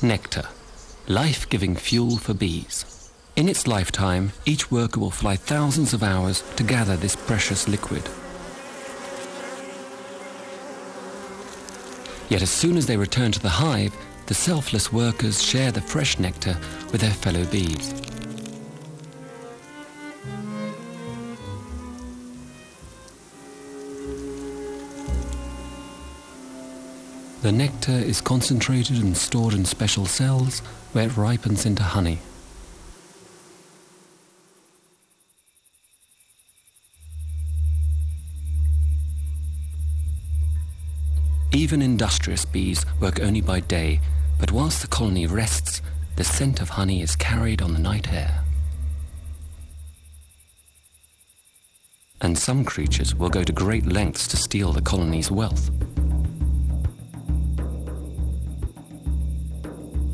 Nectar, life-giving fuel for bees. In its lifetime, each worker will fly thousands of hours to gather this precious liquid. Yet as soon as they return to the hive, the selfless workers share the fresh nectar with their fellow bees. The nectar is concentrated and stored in special cells where it ripens into honey. Even industrious bees work only by day, but whilst the colony rests, the scent of honey is carried on the night air. And some creatures will go to great lengths to steal the colony's wealth.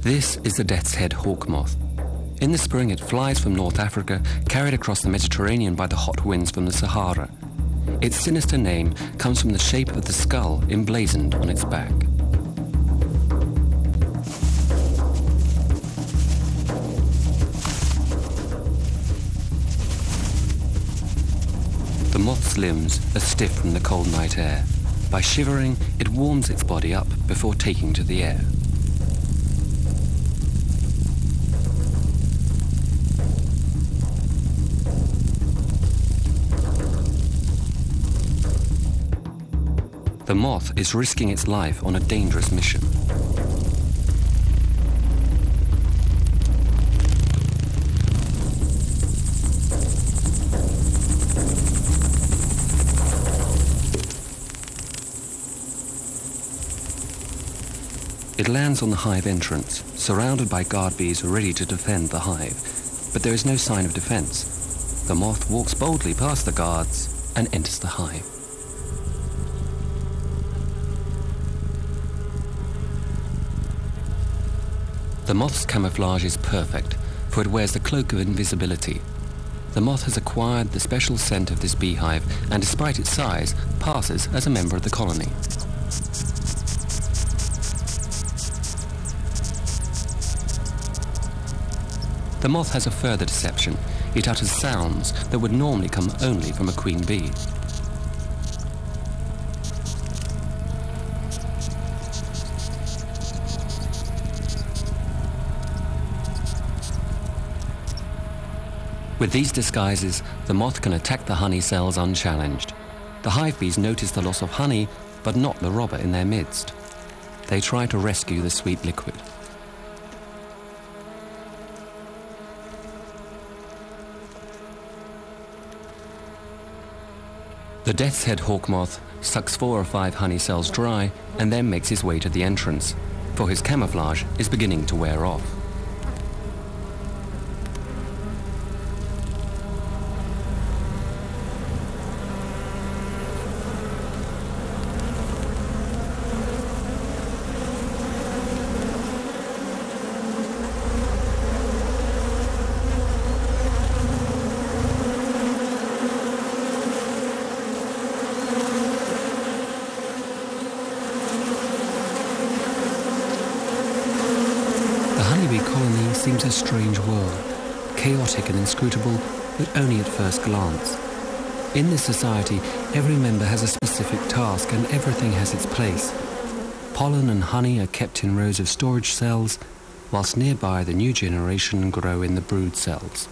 This is the death's head hawk moth. In the spring it flies from North Africa, carried across the Mediterranean by the hot winds from the Sahara. Its sinister name comes from the shape of the skull emblazoned on its back. The moth's limbs are stiff from the cold night air. By shivering, it warms its body up before taking to the air. The moth is risking its life on a dangerous mission. It lands on the hive entrance, surrounded by guard bees ready to defend the hive. But there is no sign of defense. The moth walks boldly past the guards and enters the hive. The moth's camouflage is perfect, for it wears the cloak of invisibility. The moth has acquired the special scent of this beehive and, despite its size, passes as a member of the colony. The moth has a further deception. It utters sounds that would normally come only from a queen bee. With these disguises, the moth can attack the honey cells unchallenged. The hive bees notice the loss of honey, but not the robber in their midst. They try to rescue the sweet liquid. The death's head hawk moth sucks 4 or 5 honey cells dry and then makes his way to the entrance, for his camouflage is beginning to wear off. Seems a strange world, chaotic and inscrutable, but only at first glance. In this society, every member has a specific task and everything has its place. Pollen and honey are kept in rows of storage cells, whilst nearby the new generation grow in the brood cells.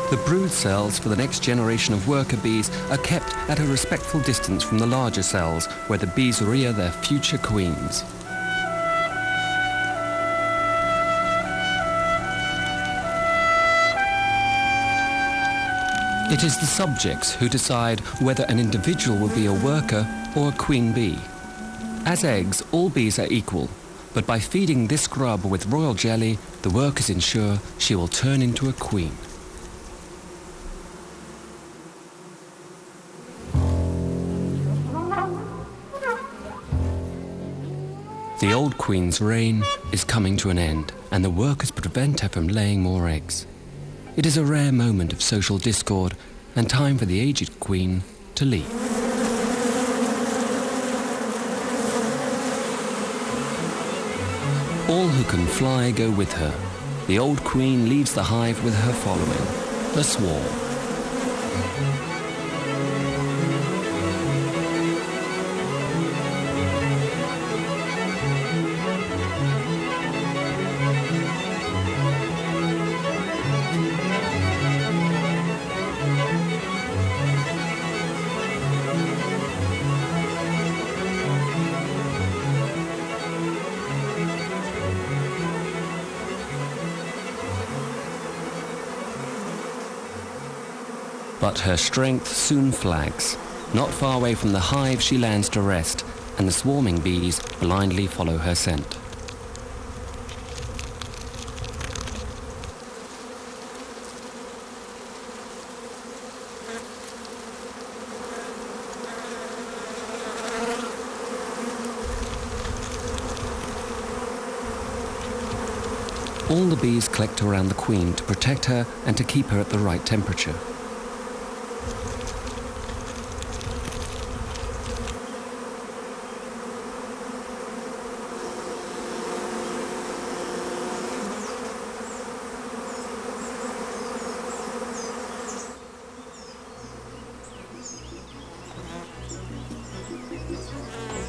The brood cells for the next generation of worker bees are kept at a respectful distance from the larger cells where the bees rear their future queens. It is the subjects who decide whether an individual will be a worker or a queen bee. As eggs, all bees are equal, But by feeding this grub with royal jelly, the workers ensure she will turn into a queen. The old queen's reign is coming to an end, and the workers prevent her from laying more eggs. It is a rare moment of social discord and time for the aged queen to leave. All who can fly go with her. The old queen leaves the hive with her following, the swarm. But her strength soon flags. Not far away from the hive she lands to rest, and the swarming bees blindly follow her scent. All the bees collect around the queen to protect her and to keep her at the right temperature.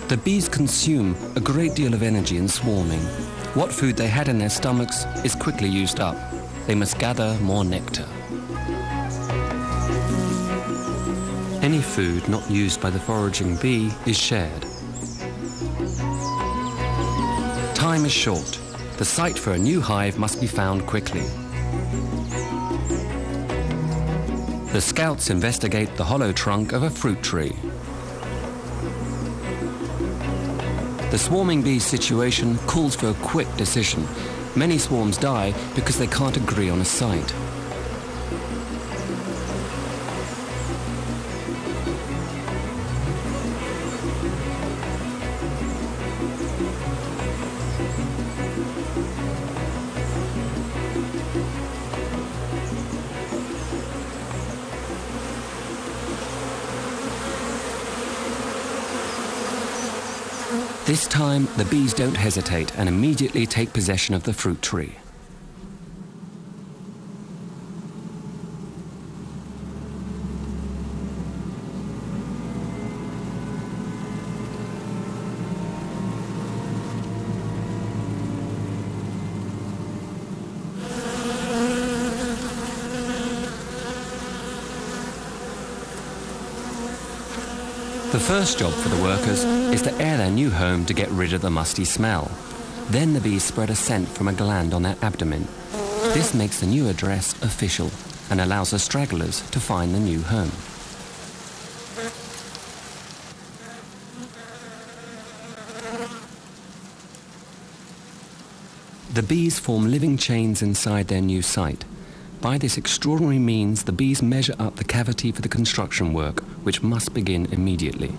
The bees consume a great deal of energy in swarming. What food they had in their stomachs is quickly used up. They must gather more nectar. Any food not used by the foraging bee is shared. Time is short. The site for a new hive must be found quickly. The scouts investigate the hollow trunk of a fruit tree. The swarming bee's situation calls for a quick decision. Many swarms die because they can't agree on a site. This time, the bees don't hesitate and immediately take possession of the fruit tree. The first job for the workers is to air their new home to get rid of the musty smell. Then the bees spread a scent from a gland on their abdomen. This makes the new address official and allows the stragglers to find the new home. The bees form living chains inside their new site. By this extraordinary means, the bees measure up the cavity for the construction work, which must begin immediately.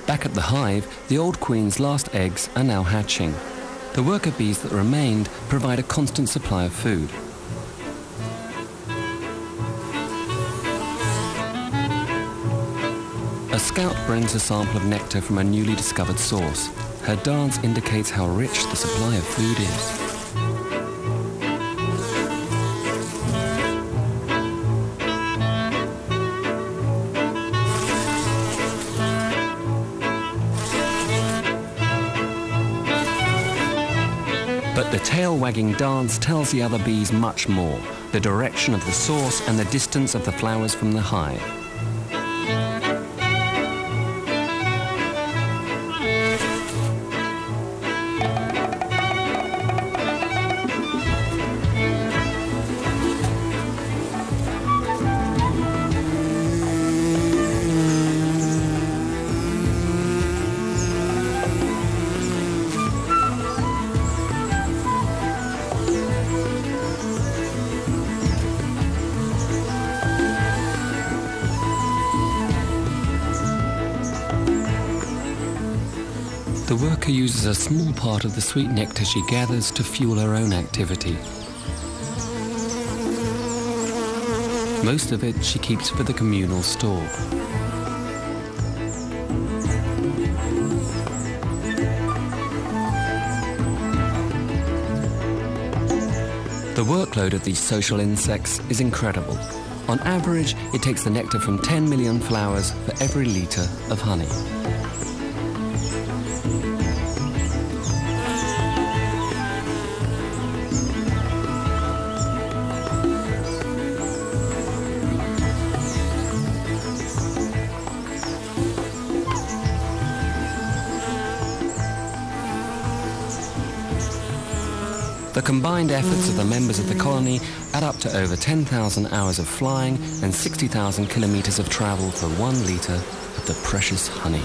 Back at the hive, the old queen's last eggs are now hatching. The worker bees that remained provide a constant supply of food. A scout brings a sample of nectar from a newly discovered source. Her dance indicates how rich the supply of food is. But the tail-wagging dance tells the other bees much more, the direction of the source and the distance of the flowers from the hive. The worker uses a small part of the sweet nectar she gathers to fuel her own activity. Most of it she keeps for the communal store. The workload of these social insects is incredible. On average, it takes the nectar from 10 million flowers for every litre of honey. The combined efforts of the members of the colony add up to over 10,000 hours of flying and 60,000 kilometers of travel for 1 litre of the precious honey.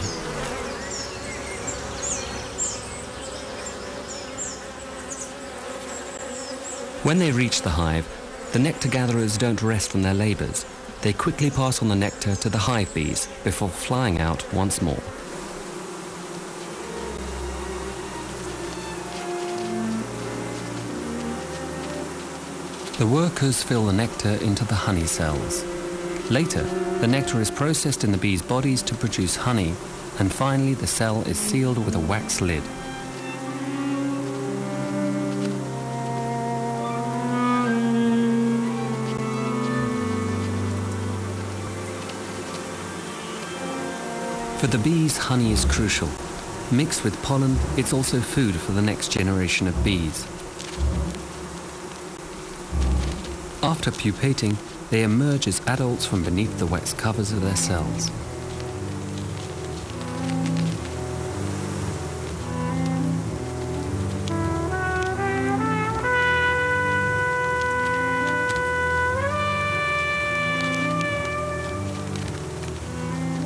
When they reach the hive, the nectar gatherers don't rest from their labours. They quickly pass on the nectar to the hive bees before flying out once more. The workers fill the nectar into the honey cells. Later, the nectar is processed in the bees' bodies to produce honey, and finally the cell is sealed with a wax lid. For the bees, honey is crucial. Mixed with pollen, it's also food for the next generation of bees. After pupating, they emerge as adults from beneath the wax covers of their cells.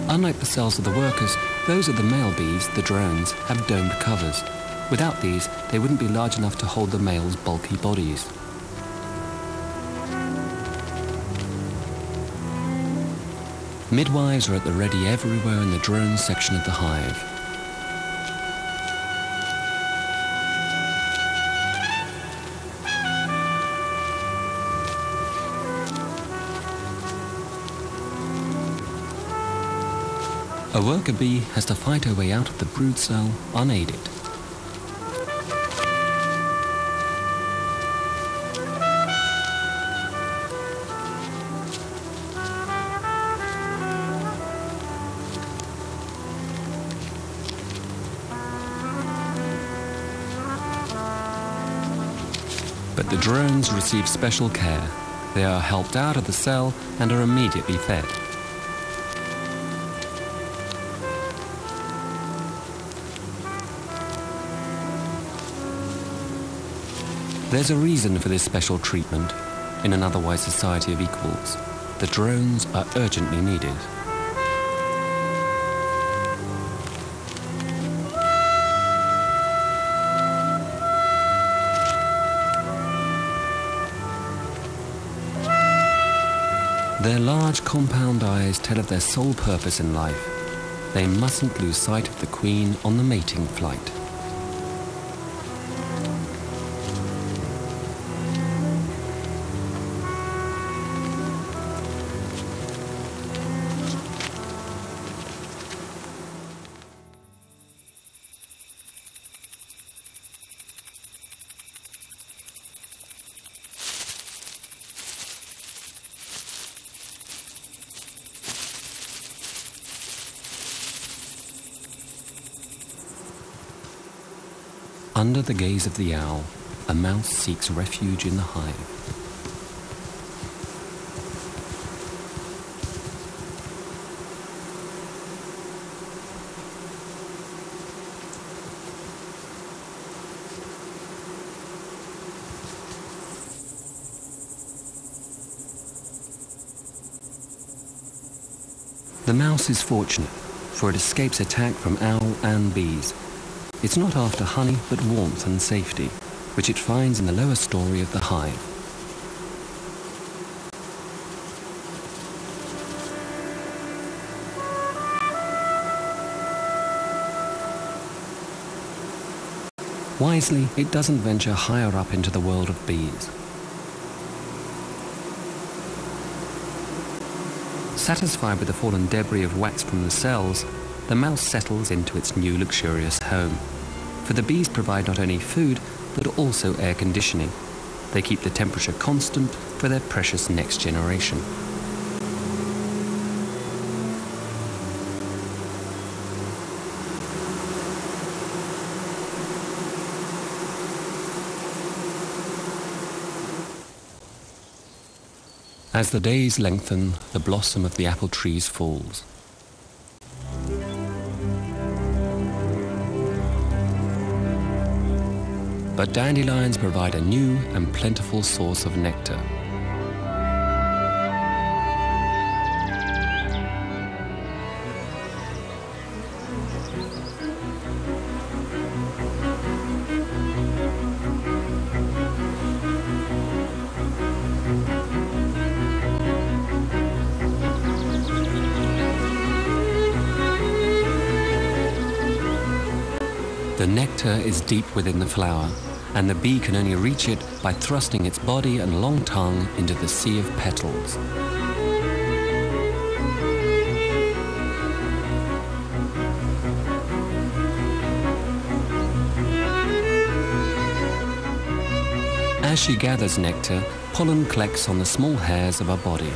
Unlike the cells of the workers, those of the male bees, the drones, have domed covers. Without these, they wouldn't be large enough to hold the male's bulky bodies. Midwives are at the ready everywhere in the drone section of the hive. A worker bee has to fight her way out of the brood cell unaided. But the drones receive special care. They are helped out of the cell and are immediately fed. There's a reason for this special treatment in an otherwise society of equals. The drones are urgently needed. Their large compound eyes tell of their sole purpose in life. They mustn't lose sight of the queen on the mating flight. Under the gaze of the owl, a mouse seeks refuge in the hive. The mouse is fortunate, for it escapes attack from owl and bees. It's not after honey, but warmth and safety, which it finds in the lower story of the hive. Wisely, it doesn't venture higher up into the world of bees. Satisfied with the fallen debris of wax from the cells, the mouse settles into its new luxurious home. For the bees provide not only food, but also air conditioning. They keep the temperature constant for their precious next generation. As the days lengthen, the blossom of the apple trees falls. But dandelions provide a new and plentiful source of nectar. The nectar is deep within the flower, and the bee can only reach it by thrusting its body and long tongue into the sea of petals. As she gathers nectar, pollen collects on the small hairs of her body.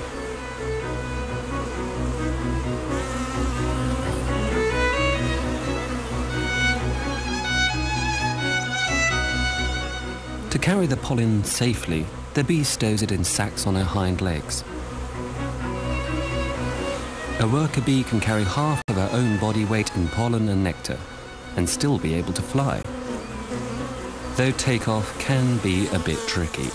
To carry the pollen safely, the bee stows it in sacks on her hind legs. A worker bee can carry half of her own body weight in pollen and nectar, and still be able to fly. Though takeoff can be a bit tricky.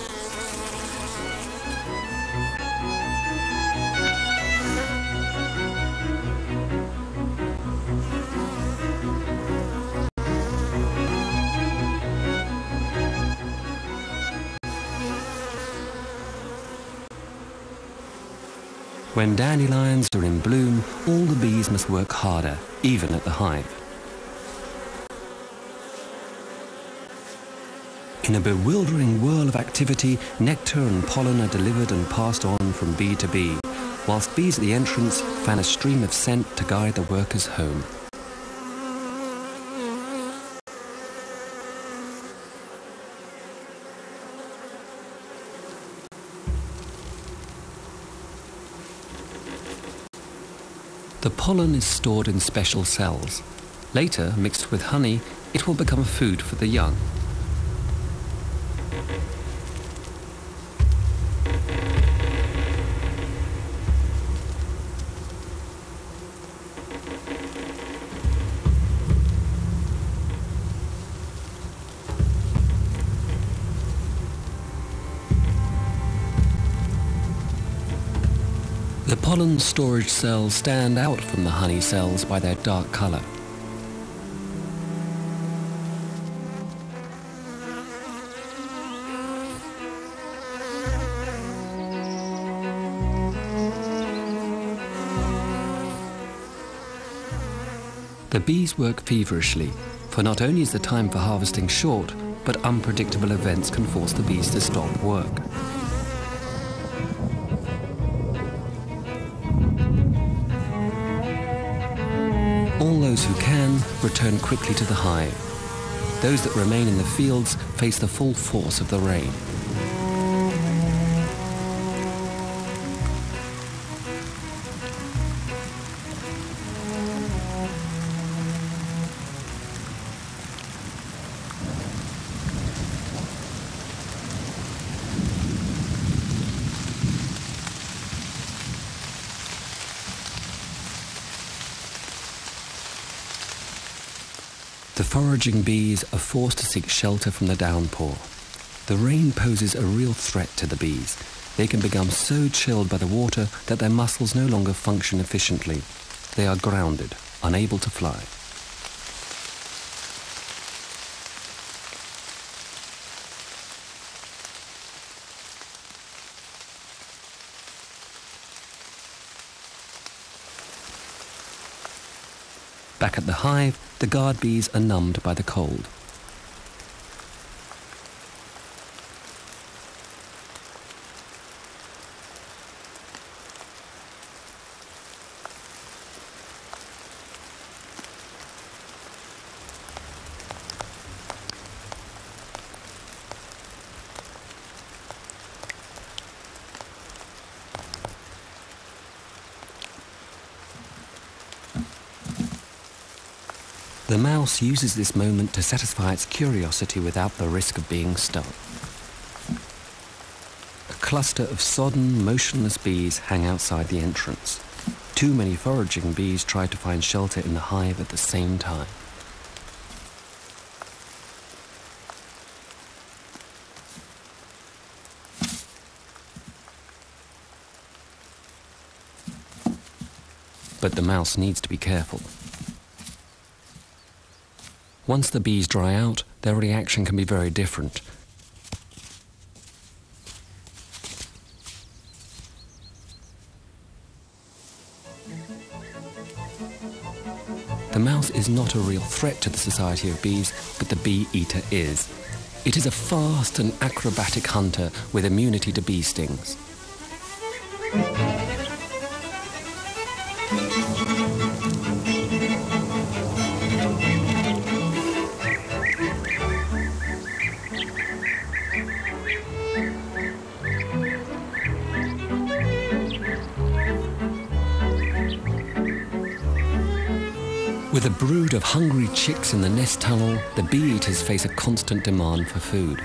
When dandelions are in bloom, all the bees must work harder, even at the hive. In a bewildering whirl of activity, nectar and pollen are delivered and passed on from bee to bee, whilst bees at the entrance fan a stream of scent to guide the workers home. The pollen is stored in special cells. Later, mixed with honey, it will become food for the young. The pollen storage cells stand out from the honey cells by their dark color. The bees work feverishly, for not only is the time for harvesting short, but unpredictable events can force the bees to stop work. All those who can return quickly to the hive. Those that remain in the fields face the full force of the rain. foraging bees are forced to seek shelter from the downpour. The rain poses a real threat to the bees. They can become so chilled by the water that their muscles no longer function efficiently. They are grounded, unable to fly. Back at the hive, the guard bees are numbed by the cold. The mouse uses this moment to satisfy its curiosity without the risk of being stung. A cluster of sodden, motionless bees hang outside the entrance. Too many foraging bees try to find shelter in the hive at the same time. But the mouse needs to be careful. Once the bees dry out, their reaction can be very different. The mouse is not a real threat to the society of bees, but the bee eater is. It is a fast and acrobatic hunter with immunity to bee stings. With a brood of hungry chicks in the nest tunnel, the bee-eaters face a constant demand for food.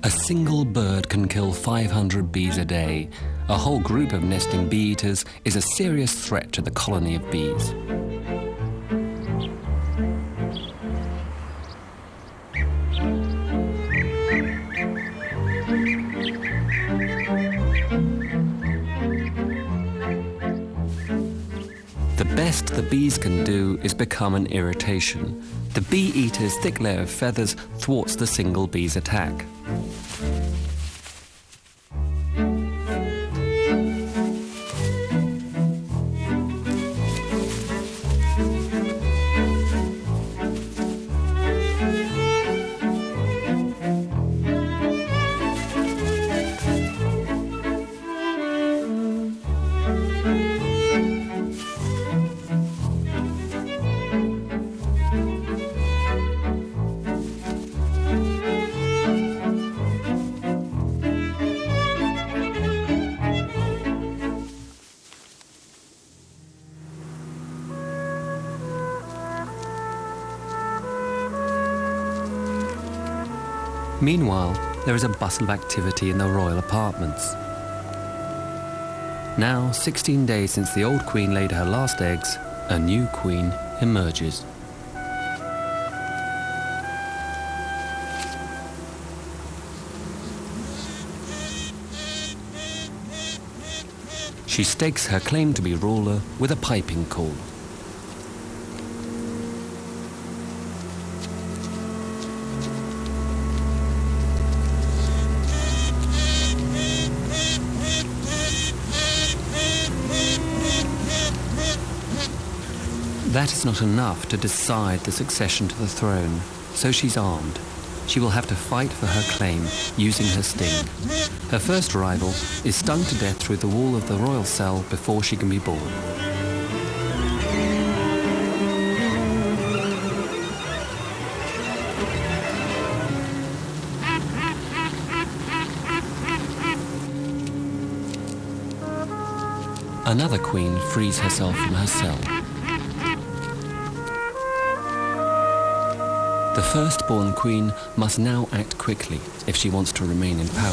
A single bird can kill 500 bees a day. A whole group of nesting bee-eaters is a serious threat to the colony of bees. The best the bees can do is become an irritation. The bee-eater's thick layer of feathers thwarts the single bee's attack. Meanwhile, there is a bustle of activity in the royal apartments. Now, 16 days since the old queen laid her last eggs, a new queen emerges. She stakes her claim to be ruler with a piping call. That is not enough to decide the succession to the throne, so she's armed. She will have to fight for her claim using her sting. Her first rival is stung to death through the wall of the royal cell before she can be born. Another queen frees herself from her cell. The firstborn queen must now act quickly if she wants to remain in power.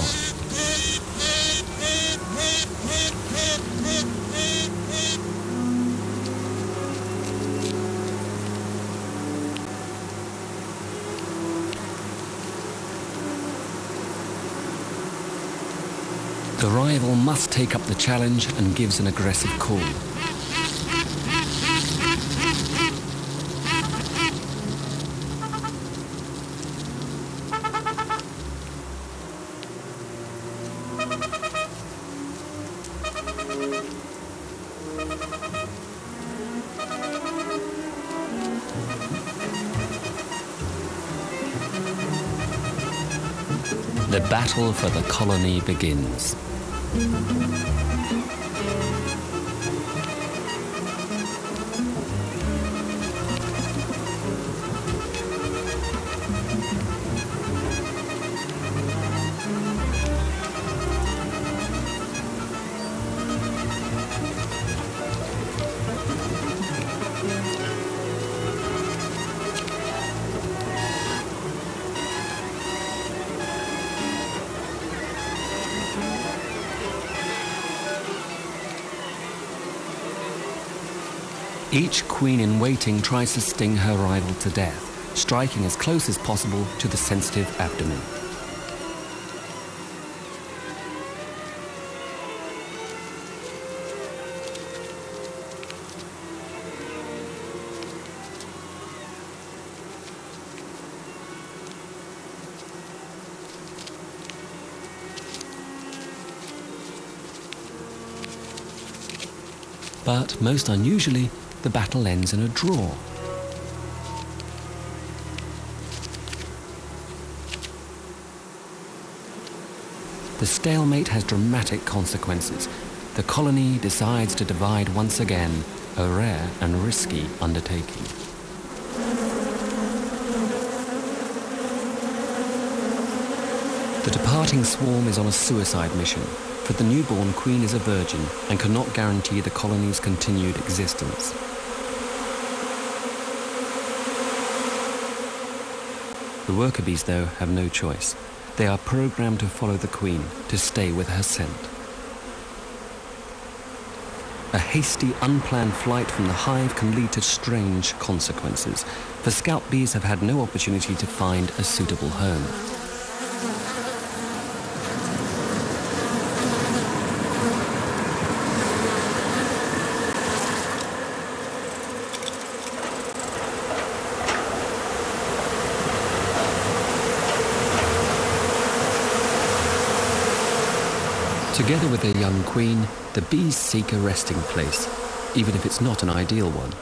The rival must take up the challenge and gives an aggressive call. The battle for the colony begins. Each queen in waiting tries to sting her rival to death, striking as close as possible to the sensitive abdomen. But most unusually, the battle ends in a draw. The stalemate has dramatic consequences. The colony decides to divide once again, a rare and risky undertaking. The departing swarm is on a suicide mission, for the newborn queen is a virgin and cannot guarantee the colony's continued existence. The worker bees, though, have no choice. They are programmed to follow the queen, to stay with her scent. A hasty, unplanned flight from the hive can lead to strange consequences, for scout bees have had no opportunity to find a suitable home. Together with their young queen, the bees seek a resting place, even if it's not an ideal one.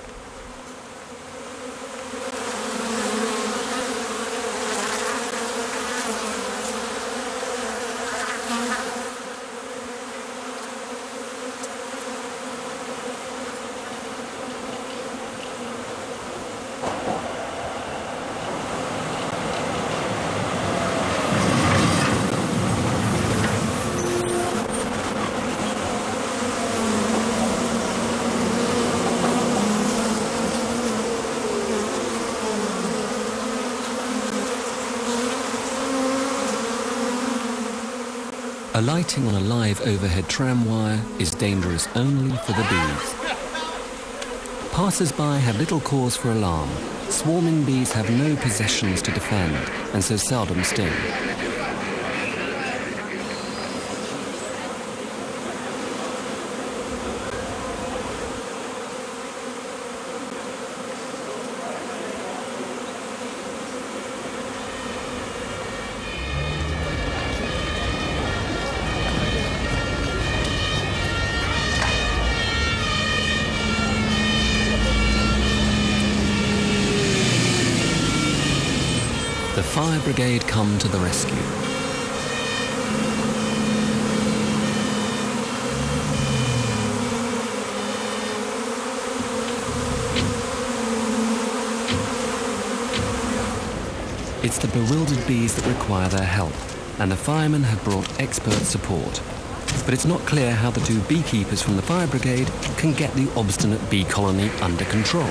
Alighting on a live overhead tram wire is dangerous only for the bees. Passers-by have little cause for alarm. Swarming bees have no possessions to defend and so seldom sting. fire brigade come to the rescue. It's the bewildered bees that require their help, and the firemen have brought expert support. But it's not clear how the two beekeepers from the fire brigade can get the obstinate bee colony under control.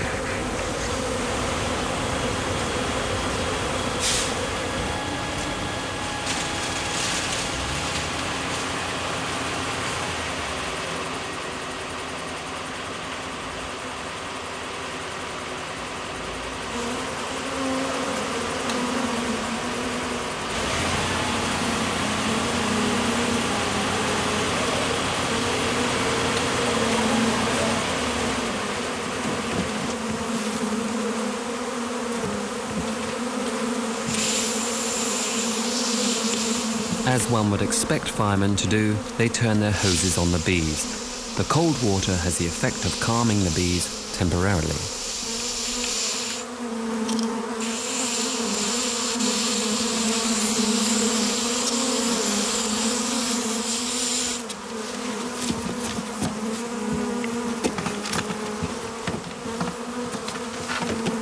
As one would expect firemen to do, they turn their hoses on the bees. The cold water has the effect of calming the bees temporarily.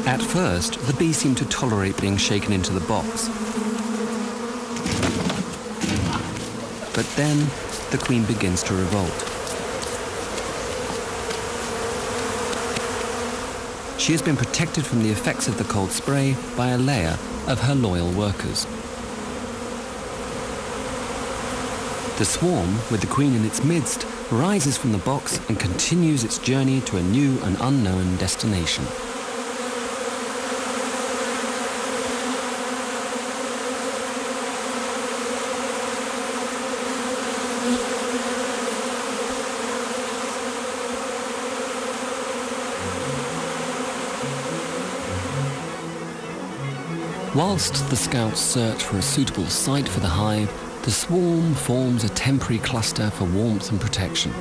At first, the bees seem to tolerate being shaken into the box. But then, the queen begins to revolt. She has been protected from the effects of the cold spray by a layer of her loyal workers. The swarm, with the queen in its midst, rises from the box and continues its journey to a new and unknown destination. Whilst the scouts search for a suitable site for the hive, the swarm forms a temporary cluster for warmth and protection.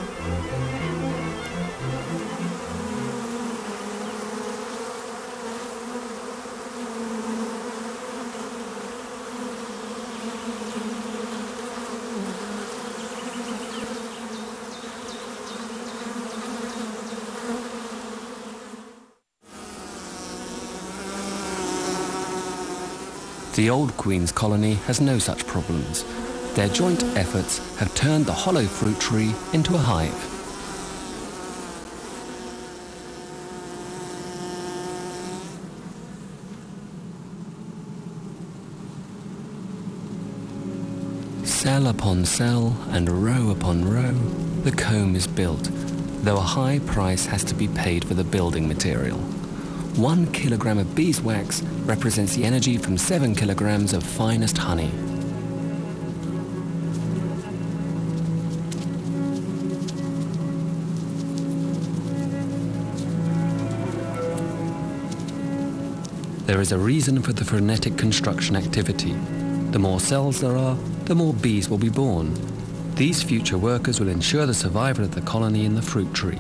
The old queen's colony has no such problems. Their joint efforts have turned the hollow fruit tree into a hive. Cell upon cell and row upon row, the comb is built, though a high price has to be paid for the building material. 1 kilogram of beeswax represents the energy from 7 kilograms of finest honey. There is a reason for the frenetic construction activity. The more cells there are, the more bees will be born. These future workers will ensure the survival of the colony in the fruit tree.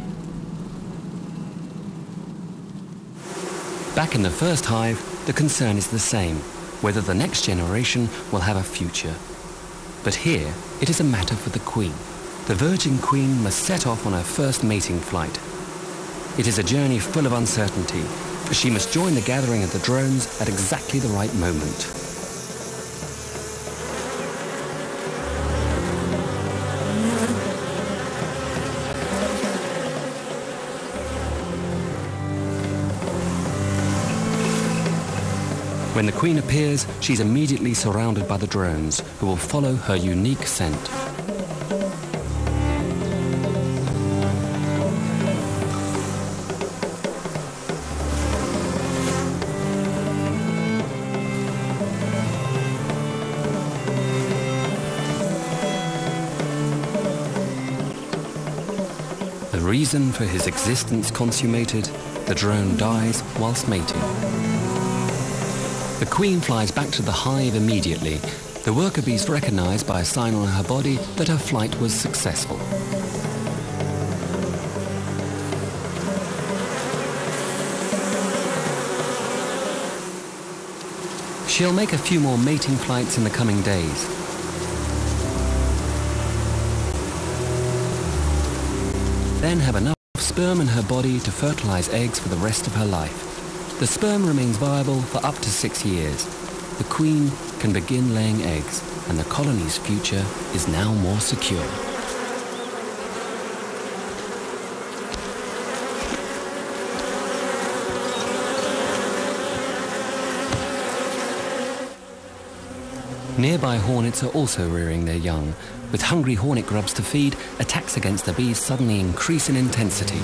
Back in the first hive, the concern is the same, whether the next generation will have a future. But here, it is a matter for the queen. The virgin queen must set off on her first mating flight. It is a journey full of uncertainty, for she must join the gathering of the drones at exactly the right moment. When the queen appears, she's immediately surrounded by the drones, who will follow her unique scent. The reason for his existence consummated, the drone dies whilst mating. The queen flies back to the hive immediately. The worker bees recognize by a sign on her body that her flight was successful. She'll make a few more mating flights in the coming days. Then have enough sperm in her body to fertilize eggs for the rest of her life. The sperm remains viable for up to 6 years. The queen can begin laying eggs, and the colony's future is now more secure. Nearby hornets are also rearing their young. With hungry hornet grubs to feed, attacks against the bees suddenly increase in intensity.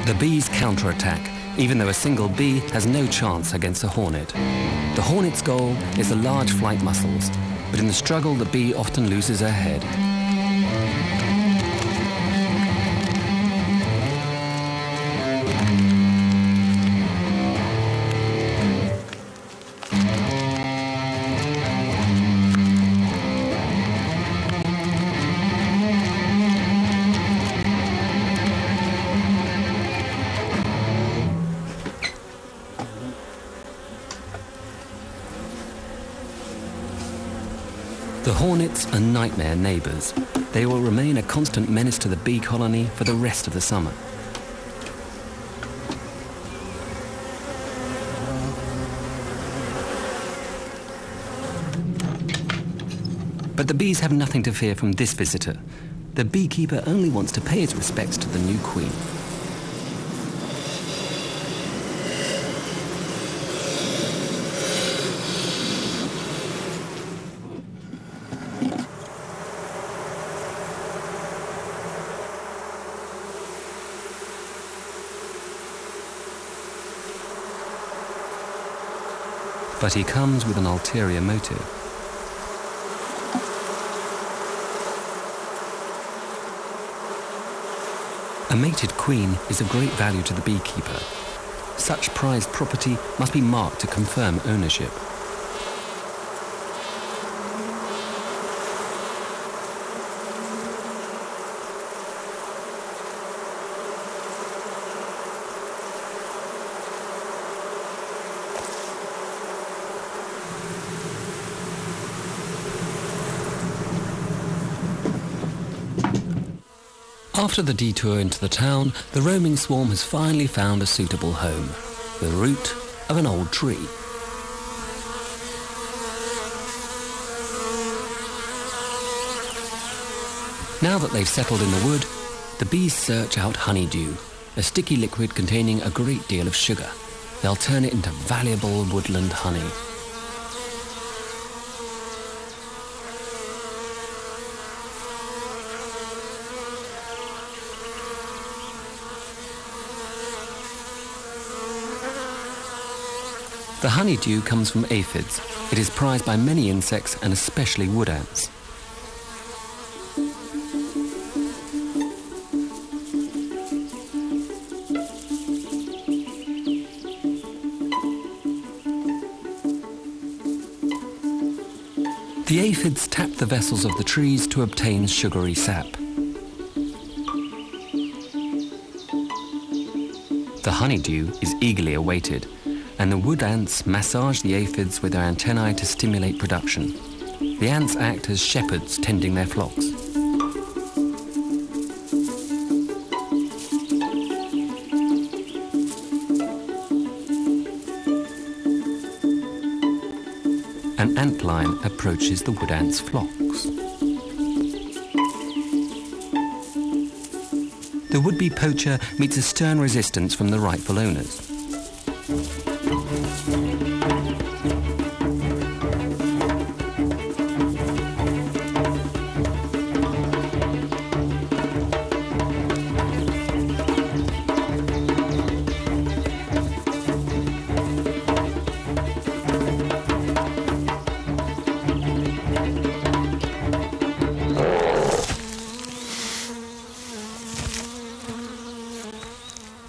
The bees counterattack, even though a single bee has no chance against a hornet. The hornet's goal is the large flight muscles, but in the struggle the bee often loses her head. The hornets are nightmare neighbours. They will remain a constant menace to the bee colony for the rest of the summer. But the bees have nothing to fear from this visitor. The beekeeper only wants to pay his respects to the new queen. But he comes with an ulterior motive. A mated queen is of great value to the beekeeper. Such prized property must be marked to confirm ownership. After the detour into the town, the roaming swarm has finally found a suitable home, the root of an old tree. Now that they've settled in the wood, the bees search out honeydew, a sticky liquid containing a great deal of sugar. They'll turn it into valuable woodland honey. The honeydew comes from aphids. It is prized by many insects and especially wood ants. The aphids tap the vessels of the trees to obtain sugary sap. The honeydew is eagerly awaited, and the wood ants massage the aphids with their antennae to stimulate production. The ants act as shepherds tending their flocks. An antlion approaches the wood ants' flocks. The would-be poacher meets a stern resistance from the rightful owners.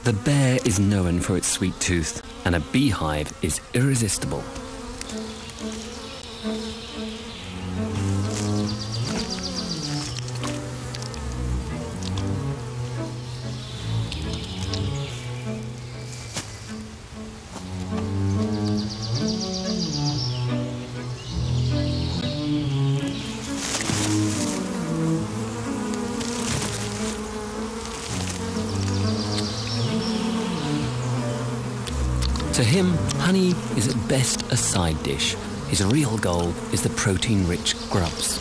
The bear is known for its sweet tooth. and a beehive is irresistible. To him, honey is at best a side dish. His real goal is the protein-rich grubs.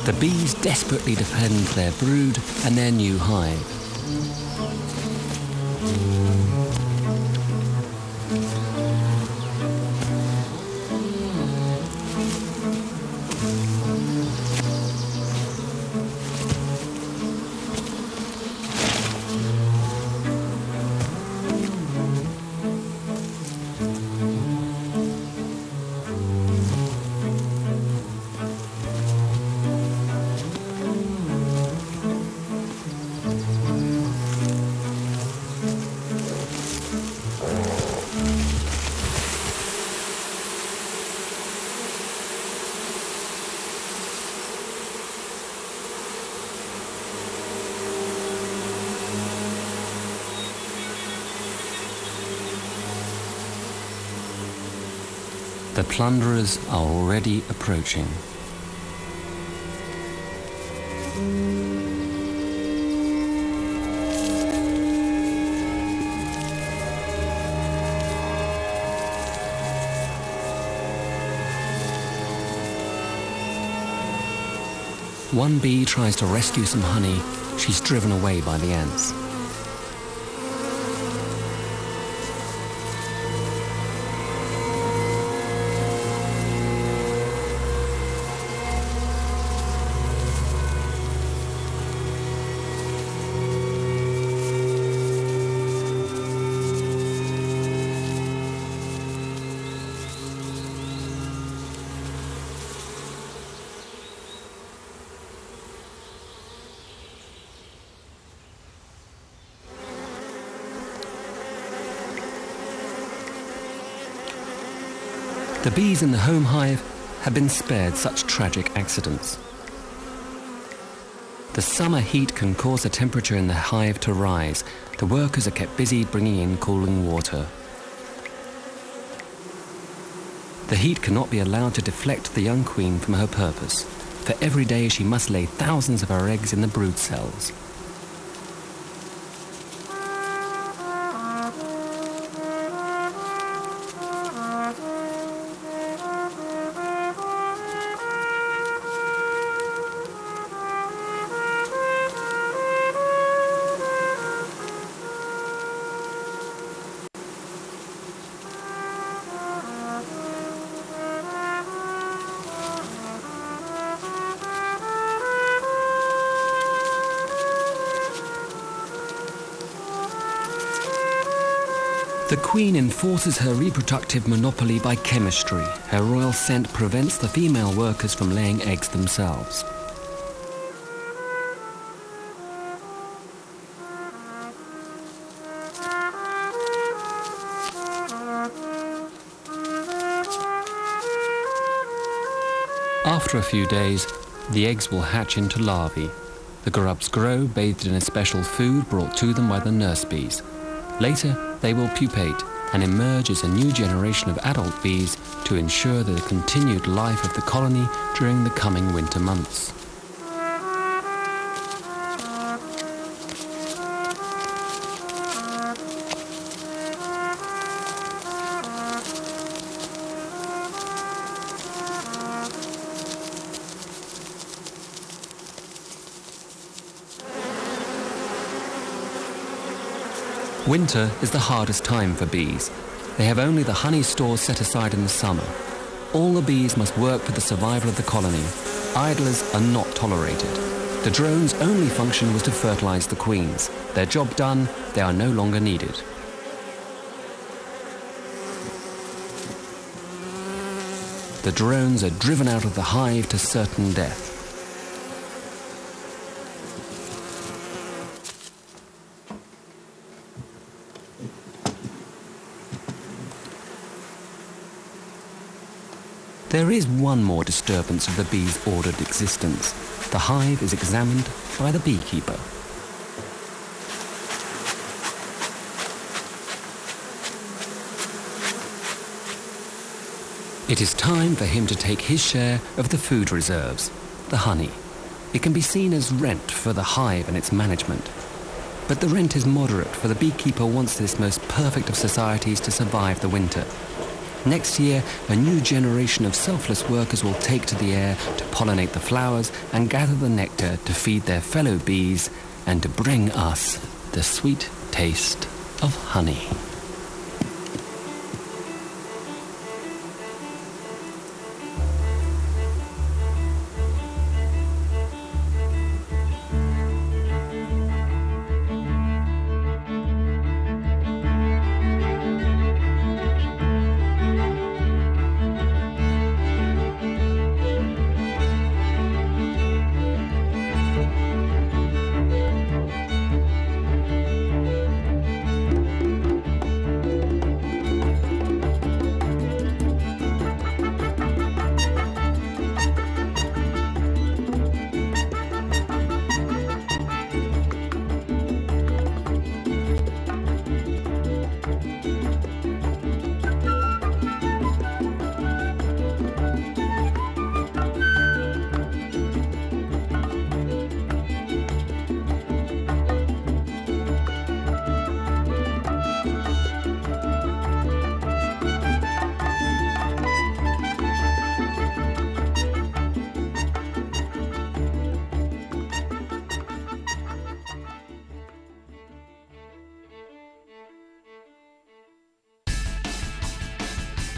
The bees desperately defend their brood and their new hive. The plunderers are already approaching. One bee tries to rescue some honey. She's driven away by the ants. The bees in the home hive have been spared such tragic accidents. The summer heat can cause the temperature in the hive to rise. The workers are kept busy bringing in cooling water. The heat cannot be allowed to deflect the young queen from her purpose, for every day she must lay thousands of her eggs in the brood cells. The queen enforces her reproductive monopoly by chemistry. Her royal scent prevents the female workers from laying eggs themselves. After a few days, the eggs will hatch into larvae. The grubs grow, bathed in a special food brought to them by the nurse bees. Later, they will pupate and emerge as a new generation of adult bees to ensure the continued life of the colony during the coming winter months. Winter is the hardest time for bees. They have only the honey stores set aside in the summer. All the bees must work for the survival of the colony. Idlers are not tolerated. The drones' only function was to fertilize the queens. Their job done, they are no longer needed. the drones are driven out of the hive to certain death. There is one more disturbance of the bees' ordered existence. The hive is examined by the beekeeper. It is time for him to take his share of the food reserves, the honey. It can be seen as rent for the hive and its management. But the rent is moderate, for the beekeeper wants this most perfect of societies to survive the winter. Next year, a new generation of selfless workers will take to the air to pollinate the flowers and gather the nectar to feed their fellow bees and to bring us the sweet taste of honey.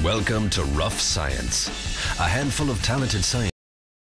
Welcome to Rough Science, a handful of talented scientists